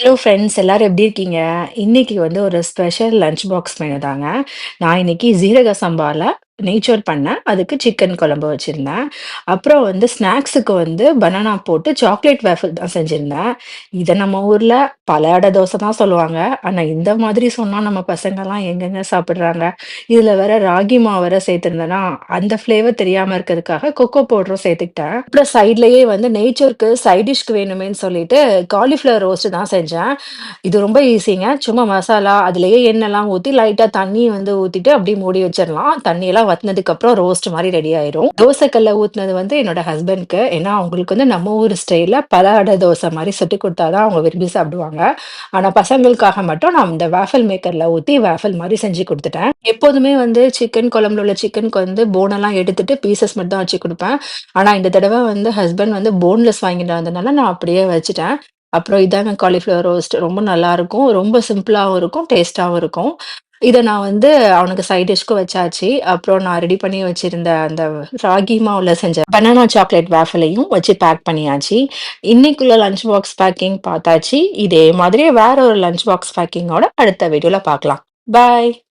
Hello friends எல்லாரும் எப்படி இருக்கீங்க? இன்னைக்கு வந்து ஒரு ஸ்பெஷல் லஞ்ச் பாக்ஸ் மெனு தாங்க. நான் இன்னைக்கு ஜீரக சம்பால நெய்ச்சோறு பண்ணேன். அதுக்கு சிக்கன் குழம்பு வச்சிருந்தேன். அப்புறம் வந்து ஸ்நாக்ஸுக்கு வந்து பனானா போட்டு சாக்லேட் வேஃபில் தான் செஞ்சிருந்தேன். இத நம்ம ஊர்ல பல அடை தோசை தான் சொல்லுவாங்க. ஆனா இந்த மாதிரி சொன்னா நம்ம பசங்கலாம் எங்கங்க சாப்பிடுறாங்க? இதுல வேற ராகி மாவு வேற சேர்த்திருந்தேனா, அந்த ஃப்ளேவர் தெரியாம இருக்கிறதுக்காக கொக்கோ பவுடரும் சேர்த்துக்கிட்டேன். அப்புறம் சைட்லயே வந்து நெய்ச்சோறுக்கு சைட் டிஷ்க்கு வேணுமேன்னு சொல்லிட்டு காலிஃப்ளவர் ரோஸ்ட் தான் செஞ்சேன். இது ரொம்ப ஈஸிங்க. சும்மா மசாலா, அதிலேயே எண்ணெய்லாம் ஊத்தி, லைட்டா தண்ணி வந்து ஊத்திட்டு அப்படியே மூடி வச்சிரலாம். தண்ணியெல்லாம் வத்துனதுக்கப்புறம் ரோஸ்ட் மாரி ரெடி ஆயிரும். தோசை கல்ல ஊத்துனது வந்து என்னோட ஹஸ்பண்ட்க்கு. ஏன்னா, அவங்களுக்கு வந்து நம்ம ஊர் ஸ்டைல்ல பல அடை தோசை மாரி சுட்டு குடுத்தா தான் அவங்க விரும்பி சாப்பிடுவாங்க. ஆனா, பசங்களுக்காக மட்டும் நான் இந்த வேஃபில் மேக்கர்ல ஊத்தி வேஃபில் மாரி செஞ்சு குடுத்துட்டேன். எப்போதுமே வந்து சிக்கன் குழம்புல உள்ள சிக்கனுக்கு வந்து போனெல்லாம் எடுத்துட்டு பீசஸ் மட்டும் தான் வச்சு குடுப்பேன். ஆனா, இந்த தடவ வந்து ஹஸ்பண்ட் வந்து போன்லெஸ் வாங்கிட்டு வந்ததுனால நான் அப்படியே வச்சுட்டேன். அப்புறம் இதாங்க காலிஃப்ளவர் ரோஸ்ட். ரொம்ப நல்லாருக்கும். ரொம்ப சிம்பிளாவும் இருக்கும். டேஸ்ட்டாவும் இருக்கும். இத நான் வந்து அவனுக்கு சைட் டிஷ்க்கும் வச்சாச்சு. அப்புறம் நான் ரெடி பண்ணி வச்சிருந்த அந்த ராகி மாவுல செஞ்ச பனானா சாக்லேட் வேஃபிலையும் வச்சு பேக் பண்ணியாச்சு. இன்னைக்குள்ள லஞ்ச் பாக்ஸ் பேக்கிங் பார்த்தாச்சு. இதே மாதிரியே வேற ஒரு லஞ்ச் பாக்ஸ் பேக்கிங்கோட அடுத்த வீடியோல பார்க்கலாம். பாய்.